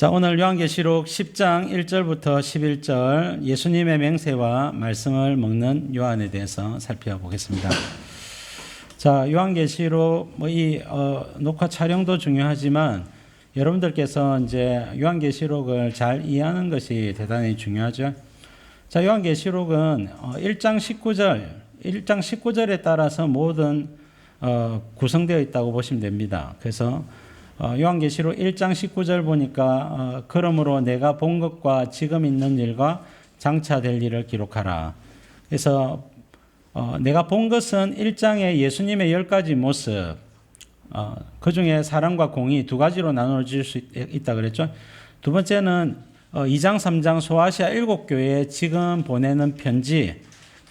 자, 오늘 요한계시록 10장 1절부터 11절 예수님의 맹세와 말씀을 먹는 요한에 대해서 살펴보겠습니다. 자, 요한계시록 녹화 촬영도 중요하지만 여러분들께서 이제 요한계시록을 잘 이해하는 것이 대단히 중요하죠. 자, 요한계시록은 1장 19절에 따라서 모든 구성되어 있다고 보시면 됩니다. 그래서 요한계시록 1장 19절 보니까 그러므로 내가 본 것과 지금 있는 일과 장차 될 일을 기록하라. 그래서 내가 본 것은 1장에 예수님의 10가지 모습, 그 중에 사랑과 공의 두 가지로 나눠질 수 있다 그랬죠. 두 번째는 2장 3장 소아시아 7교회에 지금 보내는 편지.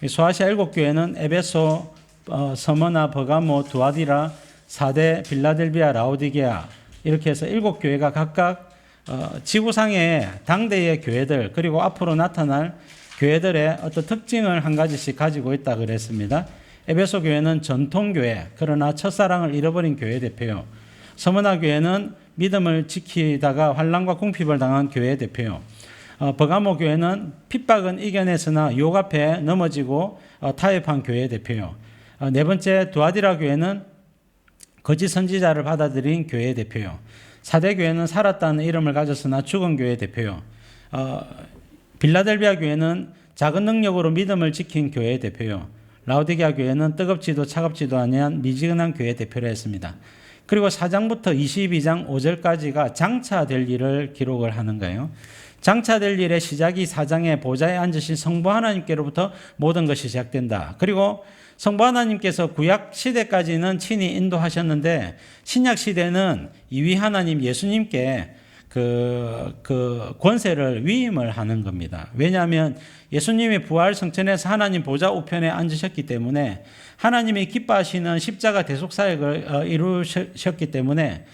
소아시아 7교회는 에베소, 서머나, 버가모, 두아디라, 사대, 빌라델비아, 라오디게아 이렇게 해서 7교회가 각각 지구상의 당대의 교회들 그리고 앞으로 나타날 교회들의 어떤 특징을 한 가지씩 가지고 있다 그랬습니다. 에베소 교회는 전통교회, 그러나 첫사랑을 잃어버린 교회 대표요. 서머나 교회는 믿음을 지키다가 환난과 궁핍을 당한 교회 대표요. 버가모 교회는 핍박은 이겨냈으나 유혹 앞에 넘어지고 타협한 교회 대표요. 네 번째 두아디라 교회는 거짓 선지자를 받아들인 교회 대표요. 사대 교회는 살았다는 이름을 가졌으나 죽은 교회 대표요. 빌라델비아 교회는 작은 능력으로 믿음을 지킨 교회 대표요. 라오디게아 교회는 뜨겁지도 차갑지도 아니한 미지근한 교회 대표를 했습니다. 그리고 4장부터 22장 5절까지가 장차 될 일을 기록을 하는 거예요. 장차 될 일의 시작이 4장에 보좌에 앉으신 성부 하나님께로부터 모든 것이 시작된다. 그리고 성부 하나님께서 구약 시대까지는 친히 인도하셨는데 신약 시대는 이위 하나님 예수님께 그 권세를 위임을 하는 겁니다. 왜냐하면 예수님이 부활 성천에서 하나님 보좌 우편에 앉으셨기 때문에 하나님이 기뻐하시는 십자가 대속 사역을 이루셨기 때문에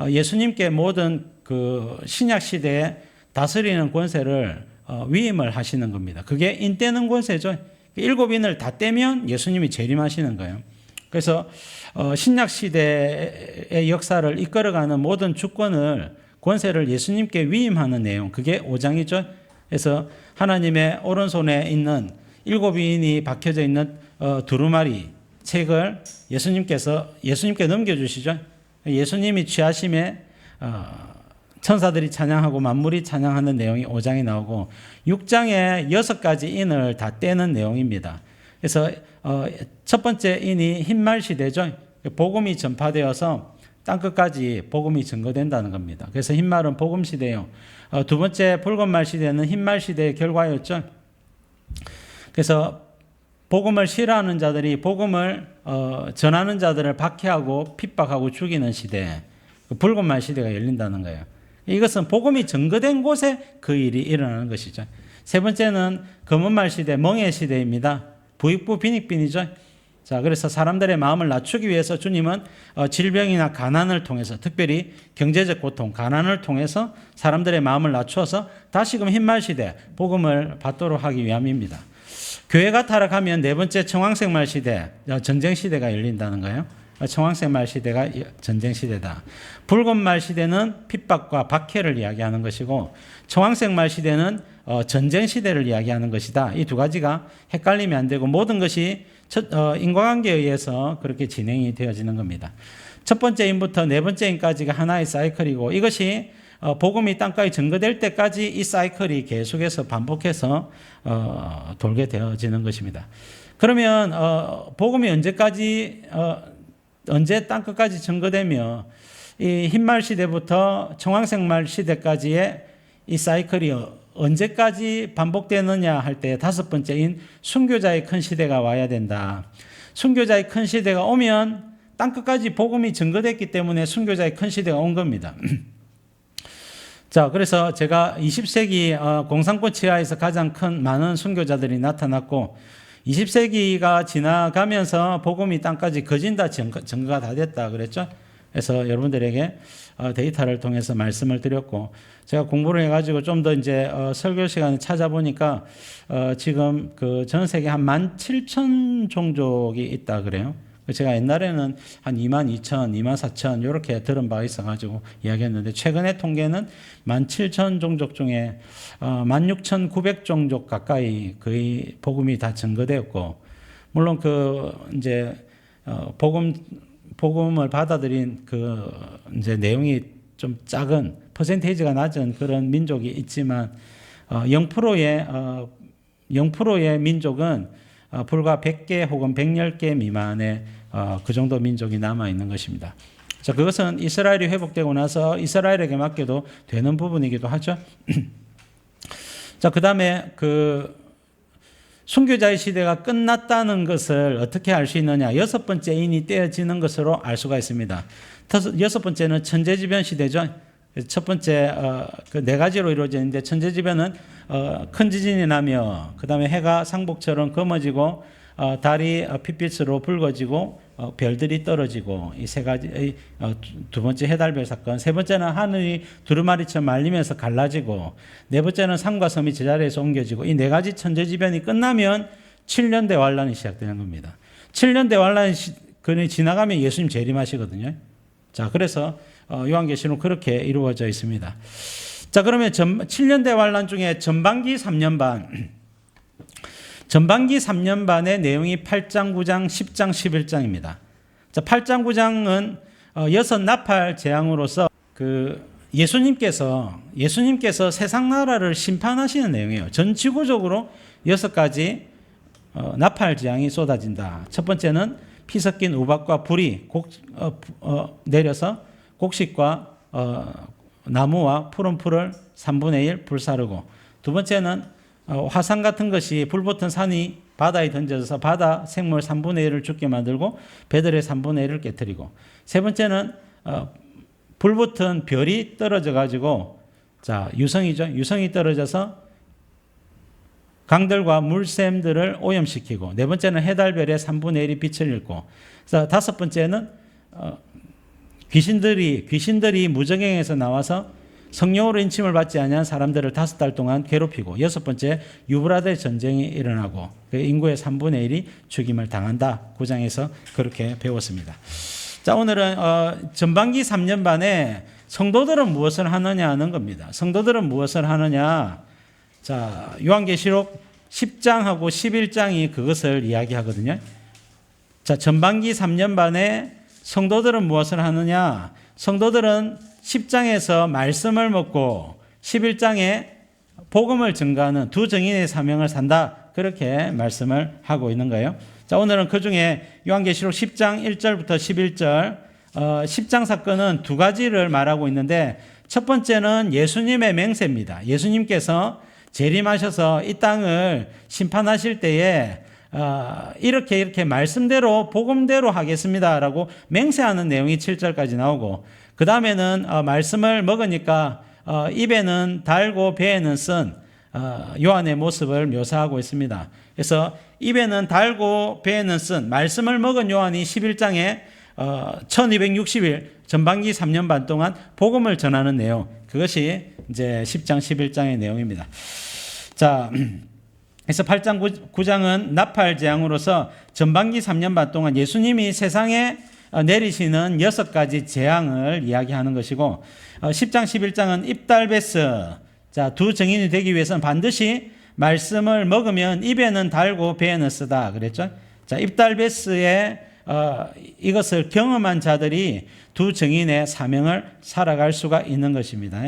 예수님께 모든 그 신약 시대에 다스리는 권세를 위임을 하시는 겁니다. 그게 인떼는 권세죠. 7인을 다 떼면 예수님이 재림하시는 거예요. 그래서 신약 시대의 역사를 이끌어가는 모든 주권을 권세를 예수님께 위임하는 내용, 그게 5장이죠. 그래서 하나님의 오른손에 있는 7인이 박혀져 있는 두루마리 책을 예수님께 넘겨주시죠. 예수님이 취하심에 천사들이 찬양하고 만물이 찬양하는 내용이 5장에 나오고 6장에 6가지 인을 다 떼는 내용입니다. 그래서 첫 번째 인이 흰말 시대죠. 복음이 전파되어서 땅끝까지 복음이 증거된다는 겁니다. 그래서 흰말은 복음 시대예요. 두 번째 붉은말 시대는 흰말 시대의 결과였죠. 그래서 복음을 싫어하는 자들이 복음을 전하는 자들을 박해하고 핍박하고 죽이는 시대, 붉은말 시대가 열린다는 거예요. 이것은 복음이 증거된 곳에 그 일이 일어나는 것이죠. 세 번째는 검은말 시대, 멍의 시대입니다. 부익부 빈익빈이죠. 자, 그래서 사람들의 마음을 낮추기 위해서 주님은 질병이나 가난을 통해서, 특별히 경제적 고통, 가난을 통해서 사람들의 마음을 낮추어서 다시금 흰말 시대, 복음을 받도록 하기 위함입니다. 교회가 타락하면 네 번째 청황색말 시대, 전쟁 시대가 열린다는 거예요. 청황색말 시대가 전쟁 시대다. 붉은말 시대는 핍박과 박해를 이야기하는 것이고 청황색말 시대는 전쟁 시대를 이야기하는 것이다. 이 두 가지가 헷갈리면 안 되고 모든 것이 인과관계에 의해서 그렇게 진행이 되어지는 겁니다. 첫 번째 인부터 네 번째 인까지가 하나의 사이클이고 이것이 복음이 땅까지 증거될 때까지 이 사이클이 계속해서 반복해서 돌게 되어지는 것입니다. 그러면 복음이 언제 땅끝까지 증거되며 이 흰말 시대부터 청황색말 시대까지의 이 사이클이 언제까지 반복되느냐 할 때 다섯 번째인 순교자의 큰 시대가 와야 된다. 순교자의 큰 시대가 오면 땅끝까지 복음이 증거됐기 때문에 순교자의 큰 시대가 온 겁니다. 자, 그래서 제가 20세기 공산권 치하에서 가장 많은 순교자들이 나타났고 20세기가 지나가면서 복음이 땅까지 거진다 증거가 다 됐다 그랬죠. 그래서 여러분들에게 데이터를 통해서 말씀을 드렸고 제가 공부를 해가지고 좀 더 이제 설교 시간에 찾아보니까 지금 그 전 세계 한 17,000 종족이 있다 그래요. 제가 옛날에는 한 2만 2천, 2만 4천 이렇게 들은 바가 있어가지고 이야기했는데 최근의 통계는 17,000 종족 중에 16,900 종족 가까이 거의 복음이 다 증거되었고, 물론 이제 복음을 받아들인 이제 내용이 좀 작은 퍼센테이지가 낮은 그런 민족이 있지만 0%의 민족은 불과 100개 혹은 110개 미만의 그 정도 민족이 남아 있는 것입니다. 자, 그것은 이스라엘이 회복되고 나서 이스라엘에게 맡겨도 되는 부분이기도 하죠. 자, 그다음에 순교자의 시대가 끝났다는 것을 어떻게 알 수 있느냐? 6번째 인이 떼어지는 것으로 알 수가 있습니다. 6번째는 천재지변 시대죠. 첫 번째 네 가지로 이루어지는데, 천재지변은 큰 지진이 나며 그다음에 해가 상복처럼 검어지고 달이 핏빛으로 붉어지고 별들이 떨어지고, 이 세 가지. 두 번째 해달별 사건, 세 번째는 하늘이 두루마리처럼 말리면서 갈라지고, 네 번째는 산과 섬이 제자리에서 옮겨지고, 이 네 가지 천재지변이 끝나면 7년 대환란이 시작되는 겁니다. 7년 대환란이 지나가면 예수님 재림하시거든요. 자, 그래서 요한계시록 그렇게 이루어져 있습니다. 자, 그러면 7년 대환란 중에 전반기 3년 반의 내용이 8장, 9장, 10장, 11장입니다. 자, 8장, 9장은 6 나팔 재앙으로서 예수님께서 세상 나라를 심판하시는 내용이에요. 전 지구적으로 6가지 나팔 재앙이 쏟아진다. 첫 번째는 피 섞인 우박과 불이 내려서 곡식과 나무와 푸른 풀을 3분의 1 불사르고, 두 번째는 화산 같은 것이 불붙은 산이 바다에 던져져서 바다 생물 3분의 1을 죽게 만들고 배들의 3분의 1을 깨뜨리고, 세 번째는 불붙은 별이 떨어져 가지고, 자, 유성이 떨어져서 강들과 물샘들을 오염시키고, 네 번째는 해달별의 3분의 1이 빛을 잃고, 다섯 번째는 귀신들이 무저갱에서 나와서 성령으로 인침을 받지 아니한 사람들을 5달 동안 괴롭히고, 여섯 번째 유브라데 전쟁이 일어나고 인구의 3분의 1이 죽임을 당한다. 9장에서 그렇게 배웠습니다. 자, 오늘은 전반기 3년 반에 성도들은 무엇을 하느냐 하는 겁니다. 성도들은 무엇을 하느냐? 자, 요한계시록 10장하고 11장이 그것을 이야기하거든요. 자, 전반기 3년 반에 성도들은 무엇을 하느냐? 성도들은 10장에서 말씀을 먹고 11장에 복음을 전가하는 두 증인의 사명을 산다. 그렇게 말씀을 하고 있는 거예요. 자, 오늘은 그 중에 요한계시록 10장 1절부터 11절, 10장 사건은 두 가지를 말하고 있는데, 첫 번째는 예수님의 맹세입니다. 예수님께서 재림하셔서 이 땅을 심판하실 때에 이렇게 말씀대로 복음대로 하겠습니다라고 맹세하는 내용이 7절까지 나오고, 그 다음에는 말씀을 먹으니까 입에는 달고 배에는 쓴 요한의 모습을 묘사하고 있습니다. 그래서 입에는 달고 배에는 쓴 말씀을 먹은 요한이 11장에 1260일 전반기 3년 반 동안 복음을 전하는 내용, 그것이 이제 10장 11장의 내용입니다. 자, 그래서 8장 9장은 나팔 재앙으로서 전반기 3년 반 동안 예수님이 세상에 내리시는 6가지 재앙을 이야기하는 것이고, 10장 11장은 입달베스, 자, 두 증인이 되기 위해서는 반드시 말씀을 먹으면 입에는 달고 배에는 쓰다 그랬죠. 자, 입달베스에 이것을 경험한 자들이 두 증인의 사명을 살아갈 수가 있는 것입니다.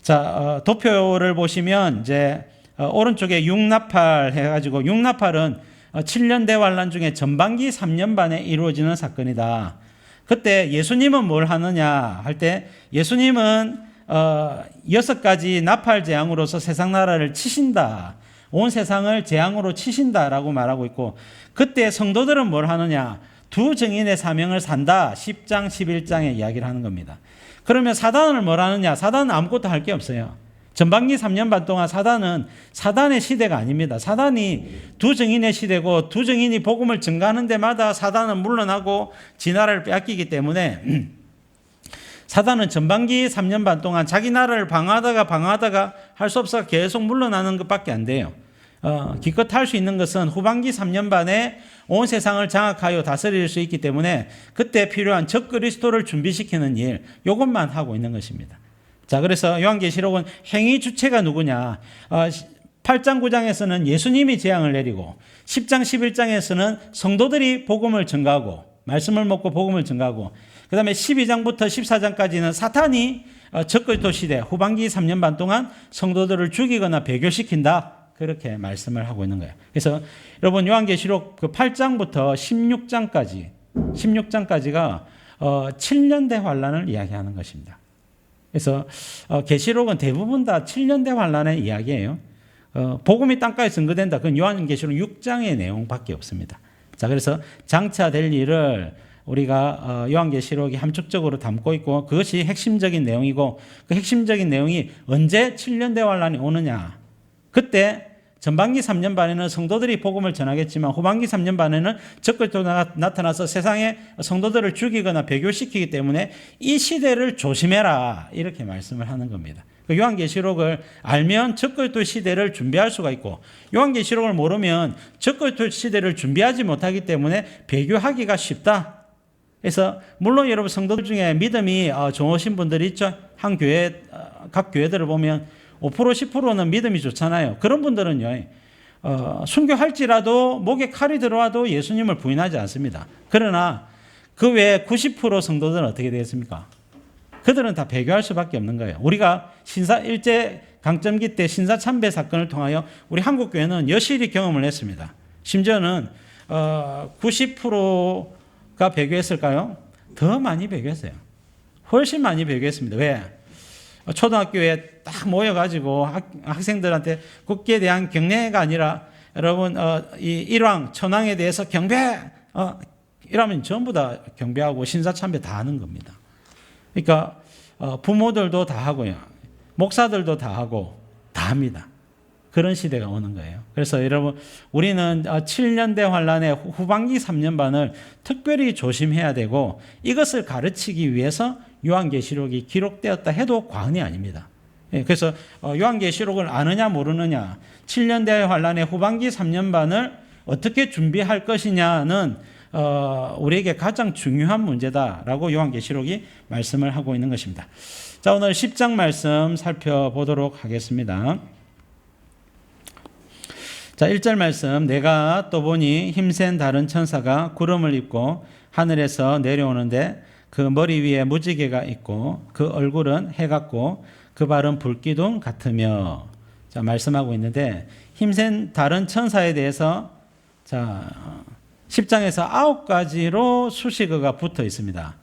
자, 도표를 보시면 이제 오른쪽에 6나팔 해가지고, 6나팔은 7년 대환란 중에 전반기 3년 반에 이루어지는 사건이다. 그때 예수님은 뭘 하느냐 할 때, 예수님은 6가지 나팔 재앙으로서 세상 나라를 치신다. 온 세상을 재앙으로 치신다라고 말하고 있고, 그때 성도들은 뭘 하느냐? 두 증인의 사명을 산다. 10장 11장에 이야기를 하는 겁니다. 그러면 사단을 뭘 하느냐? 사단은 아무것도 할 게 없어요. 전반기 3년 반 동안 사단은 사단의 시대가 아닙니다. 사단이 두 증인의 시대고, 두 증인이 복음을 증가하는 데마다 사단은 물러나고 지 나라를 빼앗기기 때문에 사단은 전반기 3년 반 동안 자기 나라를 방어하다가 할 수 없어서 계속 물러나는 것밖에 안 돼요. 기껏 할 수 있는 것은 후반기 3년 반에 온 세상을 장악하여 다스릴 수 있기 때문에 그때 필요한 적그리스도를 준비시키는 일, 이것만 하고 있는 것입니다. 자, 그래서 요한계시록은 행위 주체가 누구냐? 8장 9장에서는 예수님이 재앙을 내리고 10장 11장에서는 성도들이 복음을 전가하고 말씀을 먹고 복음을 전가하고 그 다음에 12장부터 14장까지는 사탄이 적그리스도 시대 후반기 3년 반 동안 성도들을 죽이거나 배교시킨다. 그렇게 말씀을 하고 있는 거예요. 그래서 여러분 요한계시록 그 8장부터 16장까지가 7년 대환란을 이야기하는 것입니다. 그래서 계시록은 대부분 다 7년 대환란의 이야기예요. 복음이 땅가에 증거된다. 그건 요한계시록 6장의 내용밖에 없습니다. 자, 그래서 장차 될 일을 우리가 요한계시록이 함축적으로 담고 있고 그것이 핵심적인 내용이고 그 핵심적인 내용이 언제 7년 대환란이 오느냐. 그때 전반기 3년 반에는 성도들이 복음을 전하겠지만 후반기 3년 반에는 적그리스도가 나타나서 세상에 성도들을 죽이거나 배교시키기 때문에 이 시대를 조심해라. 이렇게 말씀을 하는 겁니다. 요한계시록을 알면 적그리스도 시대를 준비할 수가 있고 요한계시록을 모르면 적그리스도 시대를 준비하지 못하기 때문에 배교하기가 쉽다. 그래서 물론 여러분 성도들 중에 믿음이 좋으신 분들이 있죠. 한 교회 각 교회들을 보면 5% 10%는 믿음이 좋잖아요. 그런 분들은요. 순교할지라도 목에 칼이 들어와도 예수님을 부인하지 않습니다. 그러나 그 외에 90% 성도들은 어떻게 되겠습니까? 그들은 다 배교할 수밖에 없는 거예요. 우리가 일제 강점기 때 신사 참배 사건을 통하여 우리 한국 교회는 여실히 경험을 했습니다. 심지어는 90%가 배교했을까요? 더 많이 배교했어요. 훨씬 많이 배교했습니다. 왜? 초등학교에 딱 모여가지고 학생들한테 국기에 대한 경례가 아니라 여러분 이 일왕 천왕에 대해서 경배 이러면 전부 다 경배하고 신사참배 다 하는 겁니다. 그러니까 부모들도 다 하고요. 목사들도 다 하고 다 합니다. 그런 시대가 오는 거예요. 그래서 여러분 우리는 7년대 환란의 후반기 3년 반을 특별히 조심해야 되고 이것을 가르치기 위해서 요한계시록이 기록되었다 해도 과언이 아닙니다. 그래서 요한계시록을 아느냐 모르느냐 7년대 환란의 후반기 3년 반을 어떻게 준비할 것이냐는 우리에게 가장 중요한 문제다라고 요한계시록이 말씀을 하고 있는 것입니다. 자, 오늘 10장 말씀 살펴보도록 하겠습니다. 자, 1절 말씀. 내가 또 보니 힘센 다른 천사가 구름을 입고 하늘에서 내려오는데 그 머리 위에 무지개가 있고 그 얼굴은 해 같고 그 발은 불기둥 같으며. 자, 말씀하고 있는데 힘센 다른 천사에 대해서 자 10장에서 9가지로 수식어가 붙어 있습니다.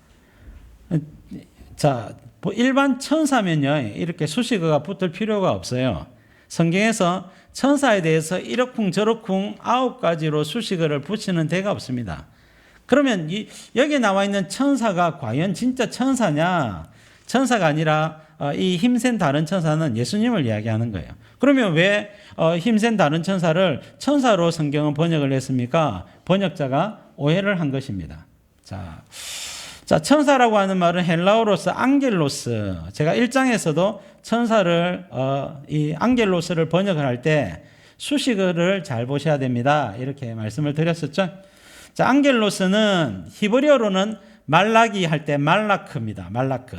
자, 일반 천사면요 이렇게 수식어가 붙을 필요가 없어요. 성경에서 천사에 대해서 이러쿵 저러쿵 9가지로 수식어를 붙이는 데가 없습니다. 그러면 여기에 나와 있는 천사가 과연 진짜 천사냐? 천사가 아니라 이 힘센 다른 천사는 예수님을 이야기하는 거예요. 그러면 왜 힘센 다른 천사를 천사로 성경은 번역을 했습니까? 번역자가 오해를 한 것입니다. 자, 천사라고 하는 말은 헬라어로서 앙겔로스. 제가 1장에서도 천사를 이 앙겔로스를 번역을 할 때 수식어를 잘 보셔야 됩니다. 이렇게 말씀을 드렸었죠. 자, 앙겔로스는 히브리어로는 말라기 할 때 말라크입니다. 말라크.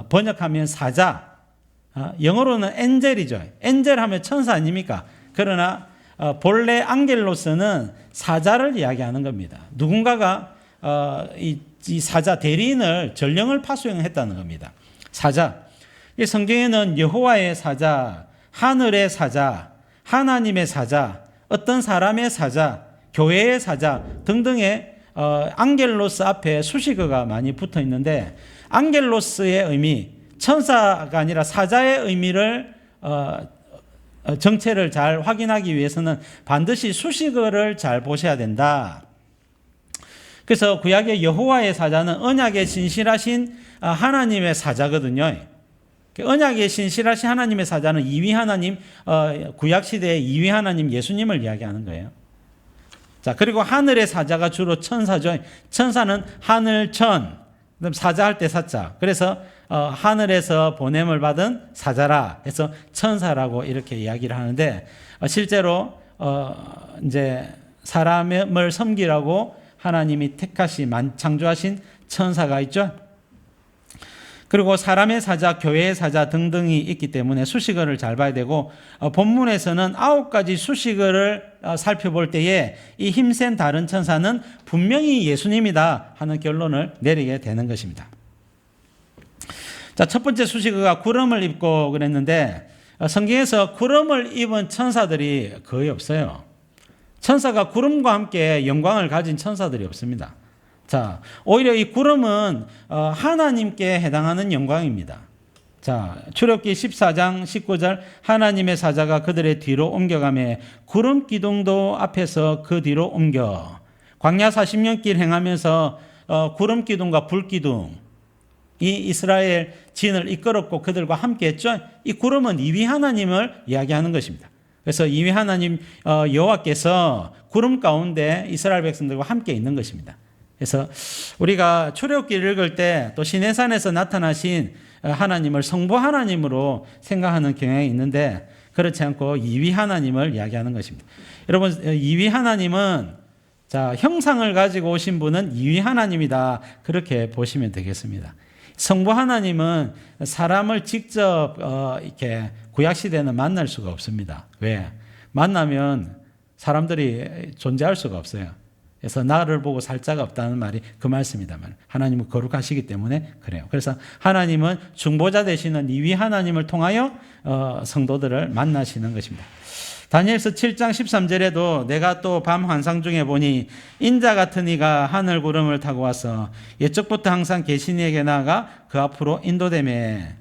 번역하면 사자. 영어로는 엔젤이죠. 엔젤 하면 천사 아닙니까? 그러나 본래 앙겔로스는 사자를 이야기하는 겁니다. 누군가가 이 사자 대리인을 전령을 파수행했다는 겁니다. 사자. 이 성경에는 여호와의 사자, 하늘의 사자, 하나님의 사자, 어떤 사람의 사자, 교회의 사자 등등의 앙겔로스 앞에 수식어가 많이 붙어 있는데 앙겔로스의 의미, 천사가 아니라 사자의 의미를 정체를 잘 확인하기 위해서는 반드시 수식어를 잘 보셔야 된다. 그래서 구약의 여호와의 사자는 언약에 신실하신 하나님의 사자거든요. 언약에 신실하신 하나님의 사자는 2위 하나님, 구약시대의 2위 하나님 예수님을 이야기하는 거예요. 자, 그리고 하늘의 사자가 주로 천사죠. 천사는 하늘천, 그다음 사자할 때 사자. 그래서 하늘에서 보냄을 받은 사자라 해서 천사라고 이렇게 이야기를 하는데 실제로 이제 사람을 섬기라고 하나님이 택하신 창조하신 천사가 있죠. 그리고 사람의 사자, 교회의 사자 등등이 있기 때문에 수식어를 잘 봐야 되고, 본문에서는 9가지 수식어를 살펴볼 때에 이 힘센 다른 천사는 분명히 예수님이다 하는 결론을 내리게 되는 것입니다. 자, 첫 번째 수식어가 구름을 입고 그랬는데, 성경에서 구름을 입은 천사들이 거의 없어요. 천사가 구름과 함께 영광을 가진 천사들이 없습니다. 자, 오히려 이 구름은 하나님께 해당하는 영광입니다. 자, 출애굽기 14장 19절 하나님의 사자가 그들의 뒤로 옮겨가매 구름 기둥도 앞에서 그 뒤로 옮겨. 광야 40년 길 행하면서 구름 기둥과 불 기둥 이 이스라엘 진을 이끌었고 그들과 함께 했죠. 이 구름은 이위 하나님을 이야기하는 것입니다. 그래서 이위 하나님 여호와께서 구름 가운데 이스라엘 백성들과 함께 있는 것입니다. 그래서 우리가 출애굽기를 읽을 때 또 시내산에서 나타나신 하나님을 성부 하나님으로 생각하는 경향이 있는데 그렇지 않고 이위 하나님을 이야기하는 것입니다. 여러분, 이위 하나님은 자, 형상을 가지고 오신 분은 이위 하나님이다. 그렇게 보시면 되겠습니다. 성부 하나님은 사람을 직접 이렇게 구약 시대에는 만날 수가 없습니다. 왜? 만나면 사람들이 존재할 수가 없어요. 그래서 나를 보고 살 자가 없다는 말이 그 말씀이다만 하나님은 거룩하시기 때문에 그래요. 그래서 하나님은 중보자 되시는 이위 하나님을 통하여 성도들을 만나시는 것입니다. 다니엘서 7장 13절에도 내가 또 밤 환상 중에 보니 인자 같은 이가 하늘 구름을 타고 와서 옛적부터 항상 계신 이에게 나아가 그 앞으로 인도되매.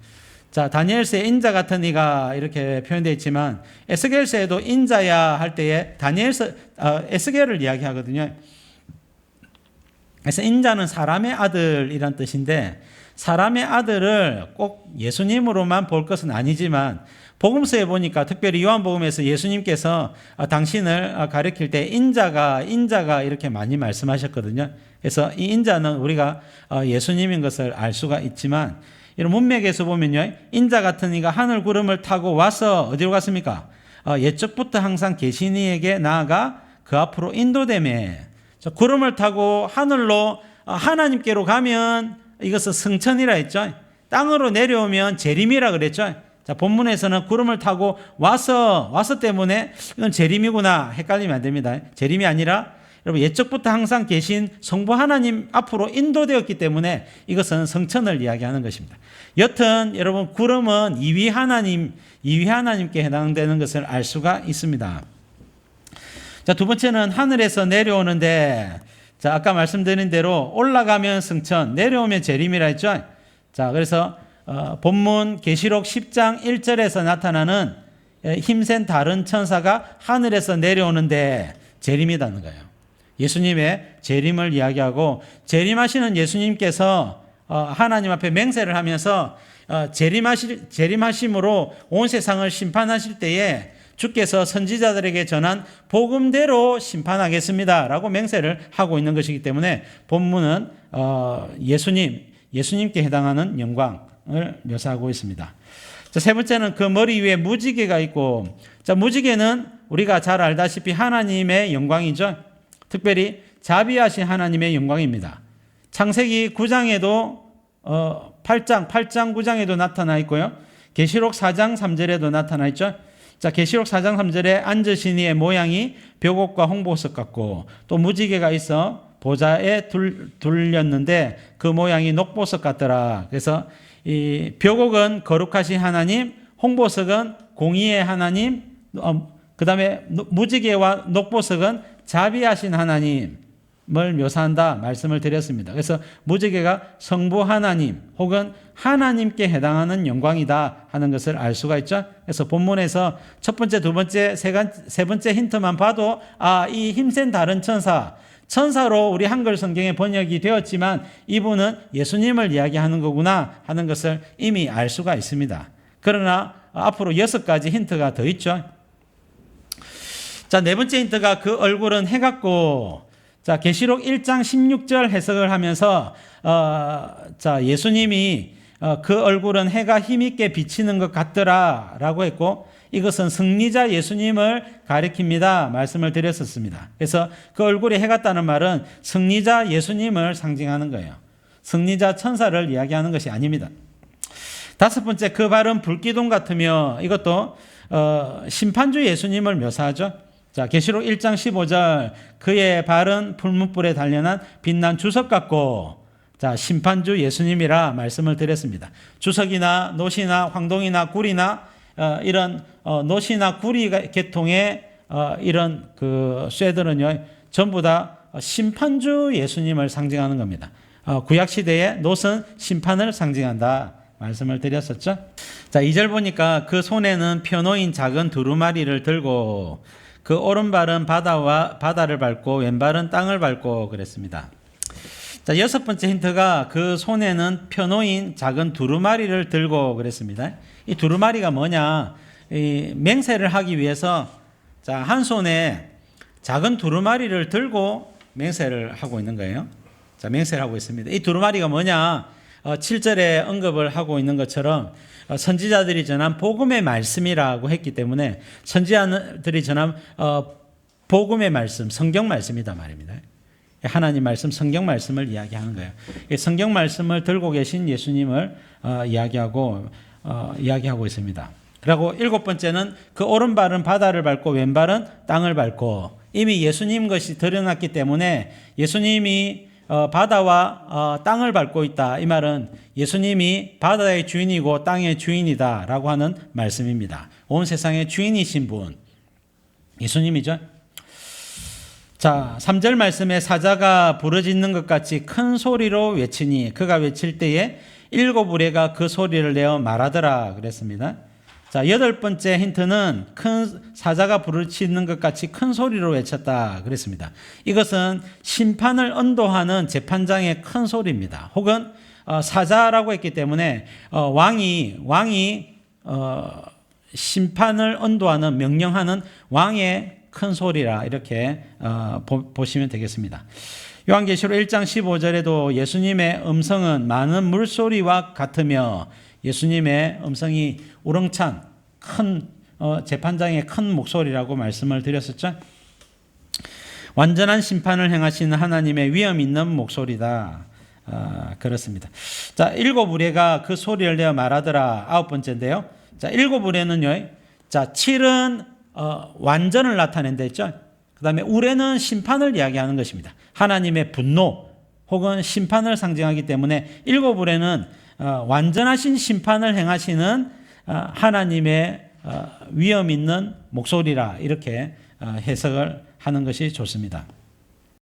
자, 다니엘서에 인자 같은 이가 이렇게 표현되어 있지만 에스겔서에도 인자야 할 때에 에스겔을 이야기하거든요. 그래서 인자는 사람의 아들이란 뜻인데 사람의 아들을 꼭 예수님으로만 볼 것은 아니지만 복음서에 보니까 특별히 요한복음에서 예수님께서 당신을 가리킬 때 인자가 이렇게 많이 말씀하셨거든요. 그래서 이 인자는 우리가 예수님인 것을 알 수가 있지만 이런 문맥에서 보면요, 인자 같은 이가 하늘 구름을 타고 와서 어디로 갔습니까? 옛적부터 항상 계신 이에게 나아가 그 앞으로 인도되매. 구름을 타고 하늘로 하나님께로 가면 이것은 승천이라 했죠. 땅으로 내려오면 재림이라 그랬죠. 자, 본문에서는 구름을 타고 와서 때문에 이건 재림이구나 헷갈리면 안 됩니다. 재림이 아니라 여러분 옛적부터 항상 계신 성부 하나님 앞으로 인도되었기 때문에 이것은 성천을 이야기하는 것입니다. 여튼 여러분 구름은 이위 하나님께 해당되는 것을 알 수가 있습니다. 자, 두 번째는 하늘에서 내려오는데 자, 아까 말씀드린 대로 올라가면 승천, 내려오면 재림이라 했죠. 자, 그래서 본문 계시록 10장 1절에서 나타나는 힘센 다른 천사가 하늘에서 내려오는데 재림이라는 거예요. 예수님의 재림을 이야기하고 재림하시는 예수님께서 하나님 앞에 맹세를 하면서 재림하심으로 온 세상을 심판하실 때에 주께서 선지자들에게 전한 복음대로 심판하겠습니다 라고 맹세를 하고 있는 것이기 때문에 본문은 예수님께 해당하는 영광을 묘사하고 있습니다. 자, 세 번째는 그 머리 위에 무지개가 있고, 자, 무지개는 우리가 잘 알다시피 하나님의 영광이죠. 특별히 자비하신 하나님의 영광입니다. 창세기 9장에도 8장 9장에도 나타나 있고요. 계시록 4장 3절에도 나타나 있죠. 자, 계시록 4장 3절에 앉으신 이의 모양이 벽옥과 홍보석 같고 또 무지개가 있어 보좌에 둘렸는데 그 모양이 녹보석 같더라. 그래서 이 벽옥은 거룩하신 하나님, 홍보석은 공의의 하나님, 그 다음에 무지개와 녹보석은 자비하신 하나님을 묘사한다 말씀을 드렸습니다. 그래서 무지개가 성부 하나님 혹은 하나님께 해당하는 영광이다 하는 것을 알 수가 있죠. 그래서 본문에서 첫 번째, 두 번째, 세 번째 힌트만 봐도 이 힘센 다른 천사로 우리 한글 성경에 번역이 되었지만 이분은 예수님을 이야기하는 거구나 하는 것을 이미 알 수가 있습니다. 그러나 앞으로 6가지 힌트가 더 있죠. 자, 네 번째 힌트가 그 얼굴은 해같고, 자, 계시록 1장 16절 해석을 하면서 자, 예수님이 그 얼굴은 해가 힘있게 비치는 것 같더라 라고 했고, 이것은 승리자 예수님을 가리킵니다 말씀을 드렸었습니다. 그래서 그 얼굴이 해 같다는 말은 승리자 예수님을 상징하는 거예요. 승리자 천사를 이야기하는 것이 아닙니다. 다섯 번째, 그 발은 불기둥 같으며, 이것도 심판주 예수님을 묘사하죠. 자, 계시록 1장 15절, 그의 발은 풀무불에 단련한 빛난 주석 같고, 자, 심판주 예수님이라 말씀을 드렸습니다. 주석이나 놋이나 황동이나 구리나 이런 놋이나 구리 계통의 이런 그 쇠들은요, 전부 다 심판주 예수님을 상징하는 겁니다. 구약 시대에 놋은 심판을 상징한다 말씀을 드렸었죠. 자, 2절 보니까 그 손에는 펴놓인 작은 두루마리를 들고 그 오른발은 바다를 밟고 왼발은 땅을 밟고 그랬습니다. 자, 여섯 번째 힌트가 그 손에는 펴놓인 작은 두루마리를 들고 그랬습니다. 이 두루마리가 뭐냐? 이 맹세를 하기 위해서 자, 한 손에 작은 두루마리를 들고 맹세를 하고 있는 거예요. 자, 맹세를 하고 있습니다. 이 두루마리가 뭐냐? 7절에 언급을 하고 있는 것처럼 선지자들이 전한 복음의 말씀이라고 했기 때문에 선지자들이 전한 복음의 말씀, 성경 말씀이다 말입니다. 하나님 말씀, 성경 말씀을 이야기하는 거예요. 성경 말씀을 들고 계신 예수님을 이야기하고 있습니다. 그리고 일곱 번째는 그 오른발은 바다를 밟고 왼발은 땅을 밟고, 이미 예수님 것이 드러났기 때문에 예수님이 바다와 땅을 밟고 있다. 이 말은 예수님이 바다의 주인이고 땅의 주인이다 라고 하는 말씀입니다. 온 세상의 주인이신 분, 예수님이죠. 자, 3절 말씀에 사자가 부르짖는 것 같이 큰 소리로 외치니 그가 외칠 때에 일곱 우레가 그 소리를 내어 말하더라 그랬습니다. 자, 여덟 번째 힌트는 큰 사자가 부르짖는 것 같이 큰 소리로 외쳤다 그랬습니다. 이것은 심판을 언도하는 재판장의 큰 소리입니다. 혹은 사자라고 했기 때문에 왕이 심판을 언도하는, 명령하는 왕의 큰 소리라 이렇게 보시면 되겠습니다. 요한계시록 1장 15절에도 예수님의 음성은 많은 물소리와 같으며, 예수님의 음성이 우렁찬 큰 재판장의 큰 목소리라고 말씀을 드렸었죠. 완전한 심판을 행하시는 하나님의 위엄 있는 목소리다. 그렇습니다. 자, 일곱 우레가 그 소리를 내어 말하더라. 아홉 번째인데요. 자, 일곱 우레는요. 자, 7은 완전을 나타낸다 했죠. 그 다음에 우레는 심판을 이야기하는 것입니다. 하나님의 분노 혹은 심판을 상징하기 때문에 일곱 우레는 완전하신 심판을 행하시는 하나님의 위엄 있는 목소리라 이렇게 해석을 하는 것이 좋습니다.